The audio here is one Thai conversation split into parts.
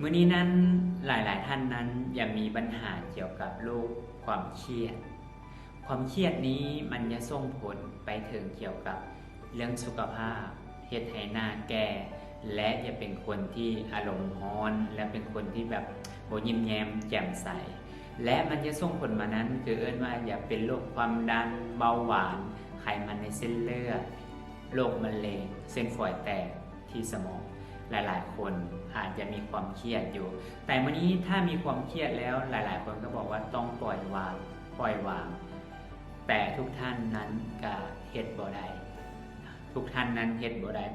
มื้อนี้นั้นหลายๆท่านนั้นยังมีปัญหาเกี่ยวกับโรคความเครียดความเครียดนี้มันจะส่งผลไปถึงเกี่ยวกับเรื่องสุขภาพเฮ็ดให้หน้าแก่และจะเป็นคนที่อารมณ์ร้อนและเป็นคนที่แบบโหยิ้มแย้มแจ่มใสและมันจะส่งผลมานั้นคือว่าอย่าเป็นโรคความดันเบาหวานไขมันในเส้นเลือดโรคมะเร็งเส้นฝอยแตกที่สมองหลายๆคนอาจจะมีความเครียดอยู่แต่วันนี้ถ้ามีความเครียดแล้วหลายๆคนก็บอกว่าต้องปล่อยวางแต่ทุกท่านนั้นก็เฮ็ดบ่ได้ทุกท่านนั้นเฮ็ดบ่ได้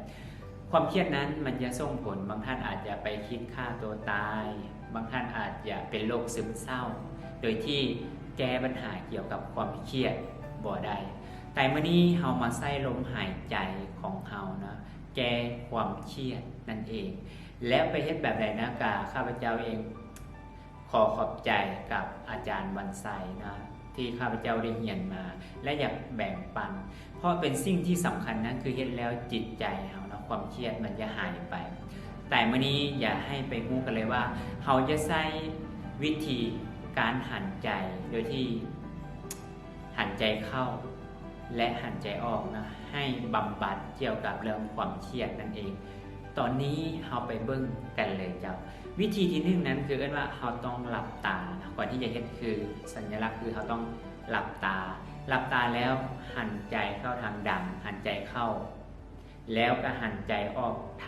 ความเครียดนั้นมันจะส่งผลบางท่านอาจจะไปคิดฆ่าตัวตายบางท่านอาจจะเป็นโรคซึมเศร้าโดยที่แก้ปัญหาเกี่ยวกับความเครียดบ่ได้แต่มื้อนี้เฮามาใส่ลมหายใจของเฮานะแก้ความเครียดนั่นเองแล้วไปเฮ็ดแบบใดนะกาข้าพเจ้าเองขอขอบใจกับอาจารย์วันไซนะที่ข้าพเจ้าได้เรียนมาและอยากแบ่งปันเพราะเป็นสิ่งที่สำคัญนั้นคือเฮ็ดแล้วจิตใจเฮานะความเครียดมันจะหายไปแต่มื้อนี้อย่าให้ไปฮู้กันเลยว่าเฮาจะใช้วิธีการหันใจโดยที่หันใจเข้าและหันใจออกนะให้บำบัดเกี่ยวกับเรื่องความเครียดนั่นเองตอนนี้เราไปเบิ่งกันเลยเจ้าวิธีที่1นั้นคือว่าเราต้องหลับตาก่อนที่จะเฮ็ดคือสัญลักษณ์คือเราต้องหลับตาแล้วหันใจเข้าทางดำหันใจเข้าแล้วก็หันใจออกท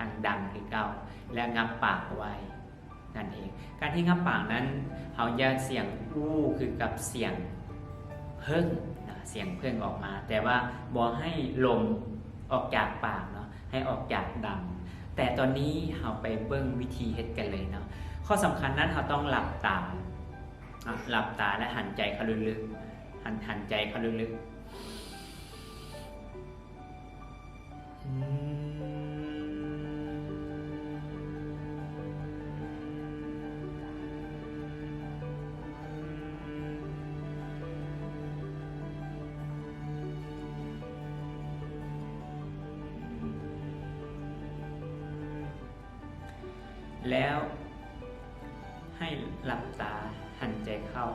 างดำคือเก่าและงับปากไว้นั่นเองการที่งับปากนั้นเราจะเสียงอู้คือกับเสียงเพิ่งเสียงเพิ่งออกมาแต่ว่าบ่ให้ลมออกจากปากเนาะให้ออกจากดำแต่ตอนนี้เราไปเบิ่งวิธีเฮ็ดกันเลยเนาะข้อสำคัญนั้นเราต้องหลับตาและหันใจเข้าลึกๆหันใจเข้าลึกๆแล้วให้หลับตาหันใจเข้า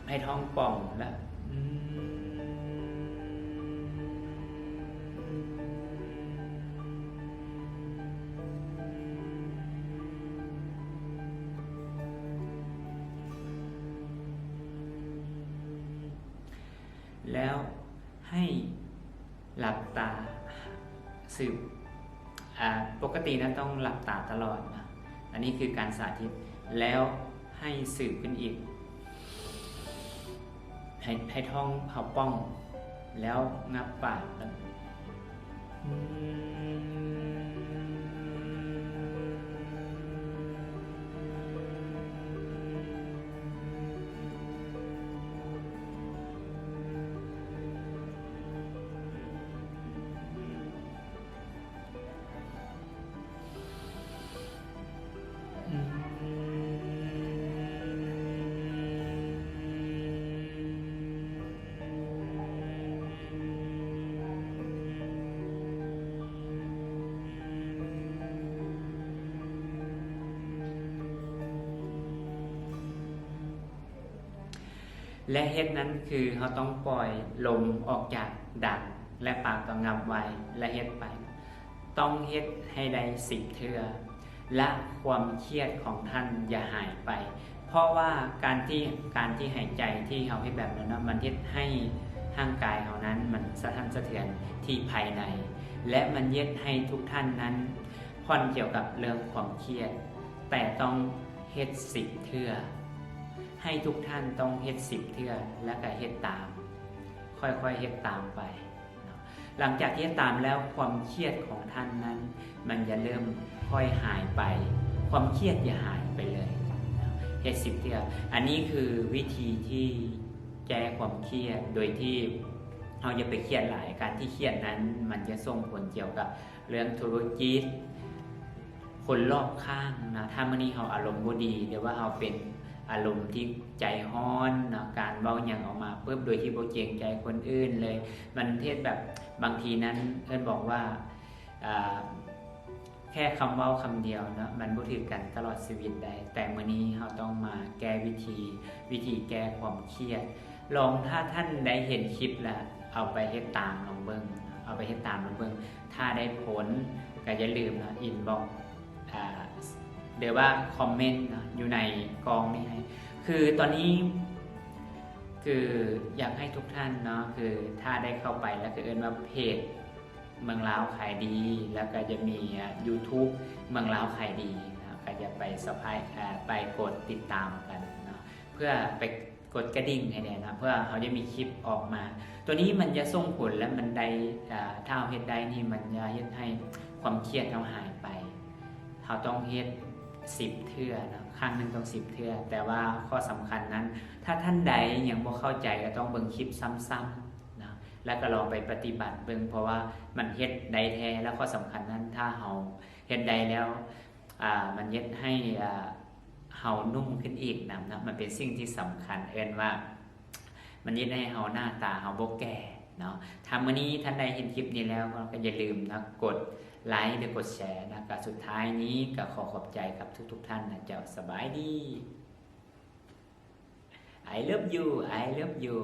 ให้ท้องป่องและแล้วให้หลับตาสืบปกตินะต้องหลับตาตลอดนะอันนี้คือการสาธิตแล้วให้สืบขึ้นอีกให้ท้องเผาป้องแล้วงับปากและเฮ็ดนั้นคือเราต้องปล่อยลมออกจากดังและปากต้องงับไว้และเฮ็ดไปต้องเฮ็ดให้ได้10 เทื่อและความเครียดของท่านอย่าหายไปเพราะว่าการที่หายใจที่เราเฮ็ดแบบนั้นมันเฮ็ดให้ร่างกายเรานั้นมันสะท้านสะเทือนที่ภายในและมันเฮ็ดให้ทุกท่านนั้นผ่อนเกี่ยวกับเรื่องความเครียดแต่ต้องเฮ็ด10 เทื่อให้ทุกท่านต้องเฮ็ด10 เทื่อและก็เฮ็ดตามค่อยๆเฮ็ดตามไปหลังจากเฮ็ดตามแล้วความเครียดของท่านนั้นมันจะเริ่มค่อยหายไปความเครียดจะหายไปเลยเฮ็ด10 เทื่ออันนี้คือวิธีที่แก้ความเครียดโดยที่เราอย่าไปเครียดหลายการที่เครียดนั้นมันจะส่งผลเกี่ยวกับเรื่องธุรกิจคนรอบข้างนะถ้ามื้อนี้เราอารมณ์บ่ดีหรือว่าเราเป็นอารมณ์ที่ใจร้อนนะการเว้าหยังออกมาปุ๊บโดยที่บ่เกรงใจคนอื่นเลยมันเทศแบบบางทีนั้นเอิ้นบอกว่า อ่าแค่คำเว้าคำเดียวเนาะมันบ่ถือกันตลอดชีวิตได้แต่มื้อนี้เราต้องมาแก้วิธีแก้ความเครียดลองถ้าท่านได้เห็นคลิปแล้วเอาไปเฮ็ดตามลองเบิ่งเอาไปเฮ็ดตามลองเบิ่งถ้าได้ผลก็อย่าลืมนะอินบ็อกเดี๋ยวว่าคอมเมนต์นะอยู่ในกองนี้ให้คือตอนนี้คืออยากให้ทุกท่านเนาะคือถ้าได้เข้าไปแล้วก็เอิ้นว่าเพจเมืองลาวขายดีแล้วก็จะมี YouTube เมืองลาวขายดีนะก็จะไปสะพายไปกดติดตามกันเนาะเพื่อไปกดกระดิ่งให้ได้นะเพื่อเขาจะมีคลิปออกมา ตัวนี้มันจะส่งผลและมันได้ถ้าเราเฮ็ดได้นี่มันจะเฮ็ดให้ความเครียดเราหายไปเราต้องเฮ็ด10 เทื่อนะครั้งหนึ่งต้อง10 เทื่อแต่ว่าข้อสำคัญนั้นถ้าท่านใดยังบ่เข้าใจก็ต้องเบิ่งคลิปซ้ำๆนะแล้วก็ลองไปปฏิบัติเบิ่งเพราะว่ามันเฮ็ดได้แท้แล้วข้อสำคัญนั้นถ้าเราเฮ็ดได้แล้วมันเฮ็ดให้เฮานุ่มขึ้นอีกนะมันเป็นสิ่งที่สำคัญเอิ้นว่ามันยึดให้เฮาหน้าตาเฮาบ่แก่เนาะถ้ามื้อนี้ท่านใดเห็นคลิปนี้แล้วก็อย่าลืมนะกดไลค์หรือกดแชร์นะก็สุดท้ายนี้ก็ขอขอบใจกับทุกท่านนะเจ้าสบายดี I love you I love you